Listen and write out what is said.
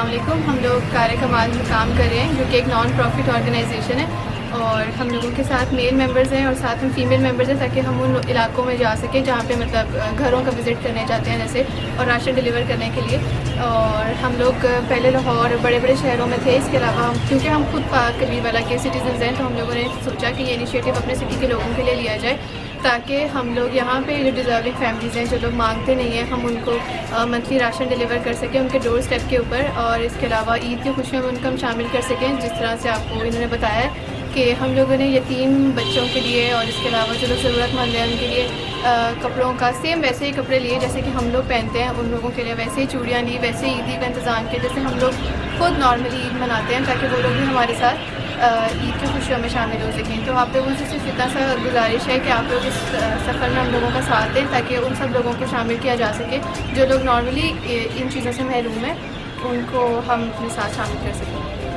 السلام علیکم. ہم لوگ کار کمال میں کام کر رہے ہیں جو کہ ایک نان پروفٹ آرگنائزیشن ہے, اور ہم لوگوں کے ساتھ میل ممبرز ہیں اور ساتھ میں فیمیل ممبرز ہیں, تاکہ ہم ان علاقوں میں جا سکیں جہاں پہ مطلب گھروں کا وزٹ کرنے جاتے ہیں جیسے, اور راشن ڈیلیور کرنے کے لیے. اور ہم لوگ پہلے لاہور بڑے بڑے شہروں میں تھے. اس کے علاوہ کیونکہ ہم خود پاک کبیر والا کے سٹیزنز ہیں, تو ہم لوگوں نے سوچا کہ یہ انیشیٹو اپنے سٹی کے لوگوں کے لیے لیا جائے, تاکہ ہم لوگ یہاں پہ جو ڈیزرونگ فیملیز ہیں جو لوگ مانگتے نہیں ہیں, ہم ان کو منتھلی راشن ڈیلیور کر سکیں ان کے ڈور اسٹیپ کے اوپر. اور اس کے علاوہ عید کی خوشیوں میں ان کو ہم شامل کر سکیں, جس طرح سے آپ کو انہوں نے بتایا ہے کہ ہم لوگوں نے یتیم بچوں کے لیے اور اس کے علاوہ جو لوگ ضرورت مند ہیں ان کے لیے کپڑوں کا سیم ویسے ہی کپڑے لیے جیسے کہ ہم لوگ پہنتے ہیں ان لوگوں کے لیے, ویسے ہی چوڑیاں لی, ویسے ہی عیدی کا انتظام کیا جیسے ہم لوگ خود نارملی عید مناتے ہیں, تاکہ وہ لوگ بھی ہمارے ساتھ عید کی خوشیوں میں شامل ہو سکیں. تو آپ لوگوں سے صرف اتنا سا گزارش ہے کہ آپ لوگ اس سفر میں ہم لوگوں کا ساتھ دیں, تاکہ ان سب لوگوں کو شامل کیا جا سکے جو لوگ نارملی ان چیزوں سے محروم ہیں, ان کو ہم اپنے ساتھ شامل کر سکیں.